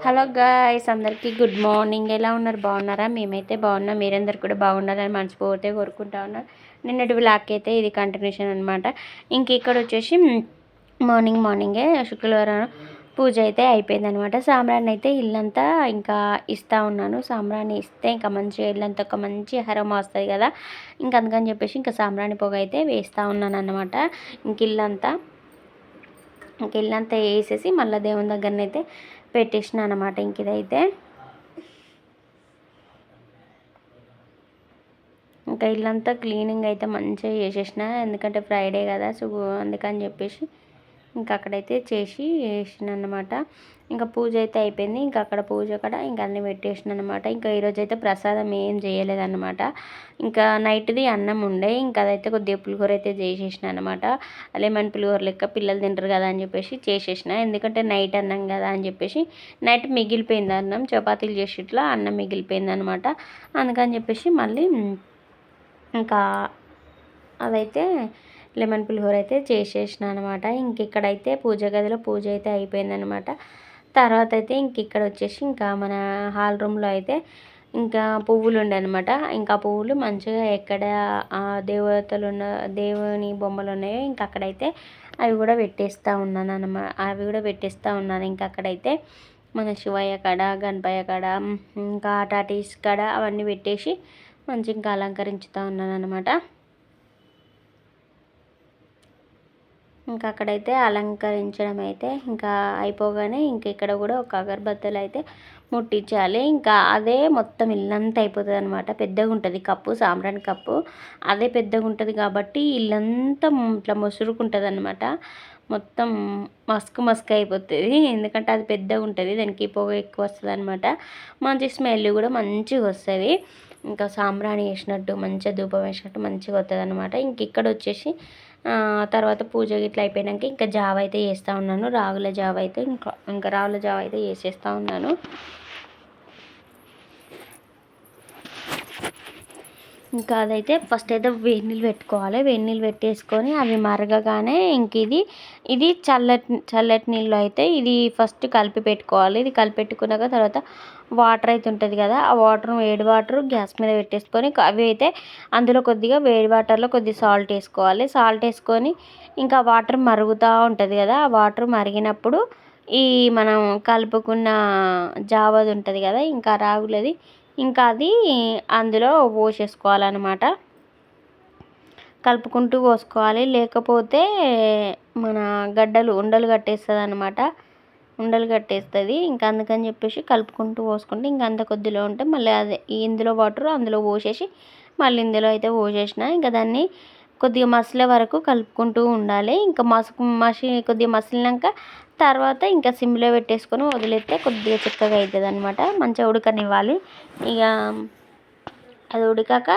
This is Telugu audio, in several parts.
హలో గాయ్స్, అందరికీ గుడ్ మార్నింగ్. ఎలా ఉన్నారు? బాగున్నారా? మేమైతే బాగున్నాం. మీరందరు కూడా బాగుండాలని మనస్ఫూర్తిగా కోరుకుంటా ఉన్నారు. నిన్నటి వ్లాగ్ అయితే ఇది కంటిన్యూషన్ అనమాట. ఇంక ఇక్కడ వచ్చేసి మార్నింగే శుక్రవారం పూజ అయితే అయిపోయిందనమాట. సాంబ్రాన్ని అయితే ఇల్లంతా ఇంకా ఇస్తూ ఉన్నాను. సాంబ్రాన్ని ఇస్తే ఇంకా మంచిగా ఇల్లంతా ఒక మంచి హరం వస్తుంది కదా. ఇంక అందుకని చెప్పేసి ఇంకా సాంబ్రాన్ని పొగ అయితే వేస్తూ ఉన్నాను అనమాట. ఇంక ఇల్లంతా వేసేసి మళ్ళీ దేవుని దగ్గరనైతే పెట్టేసిన అనమాట. ఇంక ఇదైతే ఇంకా ఇల్లంతా క్లీనింగ్ అయితే మంచిగా చేసేసిన, ఎందుకంటే ఫ్రైడే కదా. సో అందుకని చెప్పేసి ఇంకా అక్కడైతే చేసి వేసిన అనమాట. ఇంకా పూజ అయితే అయిపోయింది. ఇంకా అక్కడ పూజ కూడా ఇంకా అన్నీ పెట్టేసిన అనమాట. ఇంకా ఈరోజు అయితే ప్రసాదం ఏం చేయలేదన్నమాట. ఇంకా నైట్ది అన్నం ఉండే, ఇంకా అదైతే కొద్దిగా పులిహోర అయితే చేసేసిన అనమాట. లెమన్ పులిహోర లెక్క పిల్లలు తింటారు కదా అని చెప్పేసి చేసేసిన, ఎందుకంటే నైట్ అన్నం కదా అని చెప్పేసి. నైట్ మిగిలిపోయింది అన్నం, చపాతీలు చేసి ఇట్లా అన్నం మిగిలిపోయింది అనమాట. అందుకని చెప్పేసి మళ్ళీ ఇంకా అదైతే లెమన్ పులిహోర అయితే చేసేసిన అనమాట. ఇంక ఇక్కడైతే పూజ గదిలో పూజ అయితే అయిపోయిందనమాట. తర్వాత అయితే ఇక్కడ వచ్చేసి ఇంకా మన హాల్ రూమ్లో అయితే ఇంకా పువ్వులు ఉండే అనమాట. ఇంకా పువ్వులు మంచిగా ఎక్కడ దేవతలు ఉన్న దేవుని బొమ్మలు ఉన్నాయో ఇంకా అక్కడైతే అవి కూడా పెట్టేస్తూ ఉన్నాను అనమాట. ఇంకా అక్కడైతే మన శివయ్య కాడ, గణపయ్య కాడ, ఇంకా టాటీస్ కాడ అవన్నీ పెట్టేసి మంచిగా ఇంకా అలంకరించుతూ ఉన్నాను అనమాట. ఇంకా అక్కడైతే అలంకరించడం అయితే ఇంకా అయిపోగానే ఇక్కడ కూడా ఒక అగరబత్తులు అయితే ముట్టించాలి. ఇంకా అదే మొత్తం ఇల్లంతా అయిపోతుంది అనమాట. పెద్దగా ఉంటుంది కప్పు, సాంబ్రాణి కప్పు అదే పెద్దగా ఉంటుంది కాబట్టి ఇల్లంతా ఇట్లా మొసురుకుంటుంది అనమాట. మొత్తం మస్క్ అయిపోతుంది, ఎందుకంటే అది పెద్దగా ఉంటుంది, దానికి పొగ ఎక్కువ వస్తుంది అనమాట. మంచి స్మెల్ కూడా మంచిగా వస్తుంది. ఇంకా సాంబ్రాణి వేసినట్టు మంచిగా ధూపం వేసినట్టు మంచిగా వస్తుంది అనమాట. ఇక్కడ వచ్చేసి తర్వాత పూజ గిట్ల అయిపోయాక ఇంకా జావ అయితే చేస్తూ ఉన్నాను. రాగుల జావ అయితే ఇంకా రాగుల జావ అయితే చేసేస్తూ ఉన్నాను. ఇంకా అదైతే ఫస్ట్ అయితే వేడి నీళ్ళు పెట్టుకోవాలి. వేడి నీళ్ళు పెట్టేసుకొని అవి మరగగానే ఇంక ఇది చల్లటి నీళ్ళు అయితే ఇది ఫస్ట్ కలిపి పెట్టుకోవాలి. ఇది కలిపి పెట్టుకున్నాక తర్వాత వాటర్ అయితే ఉంటుంది కదా, ఆ వేడి వాటర్ గ్యాస్ మీద పెట్టేసుకొని అవి అయితే అందులో కొద్దిగా వేడి వాటర్లో కొద్దిగా సాల్ట్ వేసుకోవాలి. సాల్ట్ వేసుకొని ఇంకా వాటర్ మరుగుతూ ఉంటుంది కదా, ఆ వాటర్ మరిగినప్పుడు ఈ మనం కలుపుకున్న జావది ఉంటుంది కదా, ఇంకా రాగులది, ఇంకా అది అందులో పోసేసుకోవాలన్నమాట. కలుపుకుంటూ పోసుకోవాలి, లేకపోతే మన ఉండలు కట్టేస్తుంది అనమాట. ఉండలు కట్టేస్తుంది. ఇంకా అందుకని చెప్పేసి కలుపుకుంటూ పోసుకుంటే ఇంకా అంత కొద్దిలో ఉంటే మళ్ళీ అదే ఇందులో వాటర్ అందులో పోసేసి మళ్ళీ ఇందులో అయితే పోసేసిన ఇంకా దాన్ని కొద్దిగా మసిలే వరకు కలుపుకుంటూ ఉండాలి. ఇంకా కొద్దిగా మసిలినాక తర్వాత ఇంకా సిమ్లో పెట్టేసుకొని వదిలేస్తే కొద్దిగా చిక్కగా అవుతుంది అనమాట. మంచిగా ఉడకనివ్వాలి. ఇక అది ఉడికాక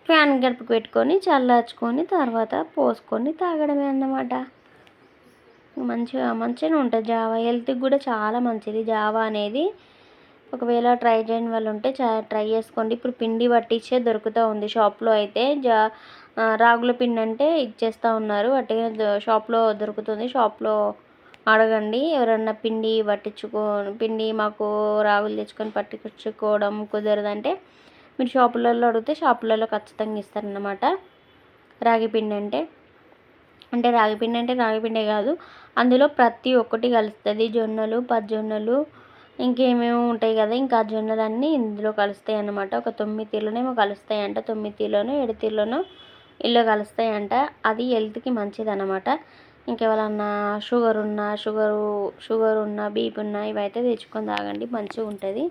ఫ్యాన్ గడుపుకు పెట్టుకొని చల్లార్చుకొని తర్వాత పోసుకొని తాగడమే అన్నమాట. మంచిగానే ఉంటుంది జావా. హెల్త్కి కూడా చాలా మంచిది జావా అనేది. ఒకవేళ ట్రై చేయని వాళ్ళు ఉంటే ట్రై చేసుకోండి. ఇప్పుడు పిండి పట్టించే దొరుకుతూ ఉంది షాప్లో అయితే. రాగుల పిండి అంటే ఇచ్చేస్తూ ఉన్నారు, అట్టిగా షాప్లో దొరుకుతుంది. షాప్లో అడగండి. ఎవరన్నా పిండి మాకు రాగులు తెచ్చుకొని పట్టించుకోవడం కుదరదంటే మీరు షాపులలో అడిగితే షాపులలో ఖచ్చితంగా ఇస్తారన్నమాట. రాగి పిండి అంటే రాగి పిండే కాదు, అందులో ప్రతి ఒక్కటి కలుస్తుంది. జొన్నలు, పజ్జొన్నలు, ఇంకేమేమో ఉంటాయి కదా, ఇంకా ఆ జొన్నలన్నీ ఇందులో కలుస్తాయి అన్నమాట. ఒక 9 తీర్లోనేమో కలుస్తాయంట, 9 తీర్లోనో 7 తీర్లోనో ఇల్లు కలుస్తాయంట. అది హెల్త్కి మంచిది అన్నమాట. ఇంకెవరన్నా షుగర్ ఉన్నా బీపీ ఉన్నా ఇవైతే తెచ్చుకొని తాగండి, మంచిగా ఉంటుంది.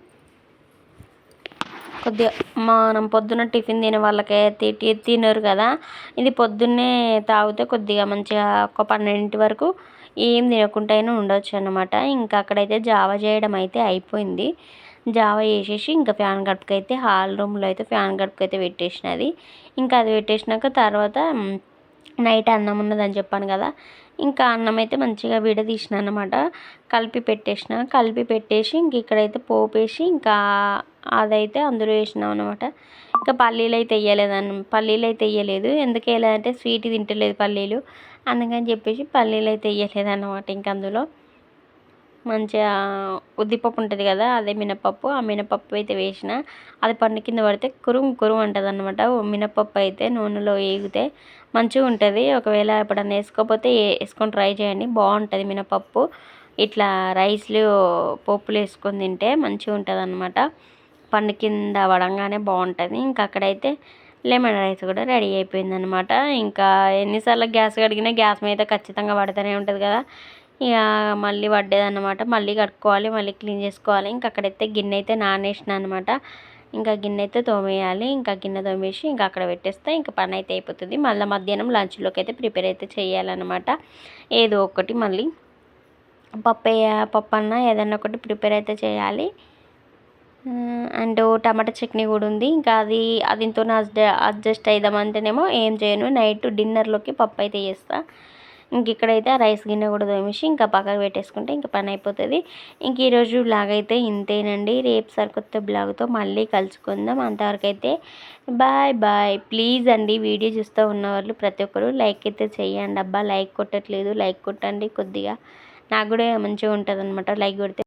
కొద్దిగా మనం పొద్దున్న టిఫిన్ తినే వాళ్ళకైతే తినరు కదా, ఇది పొద్దున్నే తాగితే కొద్దిగా మంచిగా ఒక 12 వరకు ఏం తినకుండా అయినా ఉండవచ్చు అన్నమాట. ఇంకా అక్కడైతే జావ చేయడం అయితే అయిపోయింది. జావ చేసేసి ఇంకా ఫ్యాన్ గడుపుకైతే హాల్ రూమ్లో అయితే ఫ్యాన్ గడుపుకైతే పెట్టేసినది. ఇంకా అది పెట్టేసినాక తర్వాత నైట్ అన్నం ఉన్నదని చెప్పాను కదా, ఇంకా అన్నం అయితే మంచిగా విడదీసిన అనమాట. కలిపి పెట్టేసి ఇక్కడైతే పోపేసి ఇంకా అదైతే అందులో వేసినాం అనమాట. ఇంకా పల్లీలు అయితే వేయలేదు. ఎందుకు వేయలేదంటే స్వీట్ తింటలేదు పల్లీలు, అందుకని చెప్పేసి పల్లీలు అయితే వేయలేదు అనమాట. ఇంకా అందులో మంచిగా ఉద్దిపప్పు ఉంటుంది కదా, అదే మినపప్పు. ఆ మినపప్పు అయితే వేసిన, అది పండు కింద పడితే కురుం కురుం అంటుంది అనమాట. మినపప్పు అయితే నూనెలో వేగితే మంచిగా ఉంటుంది. ఒకవేళ ఎప్పుడన్నా వేసుకోకపోతే వేసుకొని ట్రై చేయండి, బాగుంటుంది మినపప్పు. ఇట్లా రైస్లు పప్పులు వేసుకొని తింటే మంచిగా ఉంటుంది అనమాట. పండు కింద పడంగానే బాగుంటుంది. ఇంకా అక్కడైతే లెమన్ రైస్ కూడా రెడీ అయిపోయింది అనమాట. ఇంకా ఎన్నిసార్లు గ్యాస్ కడిగినా గ్యాస్ మీద ఖచ్చితంగా పడుతూనే ఉంటుంది కదా, ఇక మళ్ళీ పడ్డదన్నమాట. మళ్ళీ కడుక్కోవాలి, మళ్ళీ క్లీన్ చేసుకోవాలి. ఇంకా అక్కడైతే గిన్నె అయితే నానేసిన అనమాట. ఇంకా గిన్నె అయితే తోమేయాలి. ఇంకా గిన్నె తోమేసి ఇంకా అక్కడ పెట్టేస్తే ఇంకా పని అయితే అయిపోతుంది. మళ్ళీ మధ్యాహ్నం లంచ్లోకి అయితే ప్రిపేర్ అయితే చేయాలన్నమాట. ఏదో ఒకటి మళ్ళీ పప్పు అన్న ఏదన్నా ఒకటి ప్రిపేర్ అయితే చేయాలి. అండ్ టమాటా చట్నీ కూడా ఉంది. ఇంకా అదితో అడ్జస్ట్ అయిదామంటేనేమో ఏం చేయను, నైట్ డిన్నర్లోకి పప్పు అయితే చేస్తా. ఇంక ఇక్కడైతే ఆ రైస్ గిన్నె కూడా తోమేసి ఇంకా పక్కకు పెట్టేసుకుంటే ఇంకా పని అయిపోతుంది. ఇంక ఈరోజు బ్లాగ్ అయితే ఇంతేనండి. రేపు సరికొత్త బ్లాగ్తో మళ్ళీ కలుసుకుందాం. అంతవరకు అయితే బాయ్ బాయ్. ప్లీజ్ అండి, వీడియో చూస్తూ ఉన్నవాళ్ళు ప్రతి ఒక్కరు లైక్ అయితే చేయండి. అబ్బా లైక్ కొట్టట్లేదు, లైక్ కొట్టండి కొద్దిగా, నాకు కూడా మంచిగా ఉంటుంది అనమాట లైక్ కొడితే.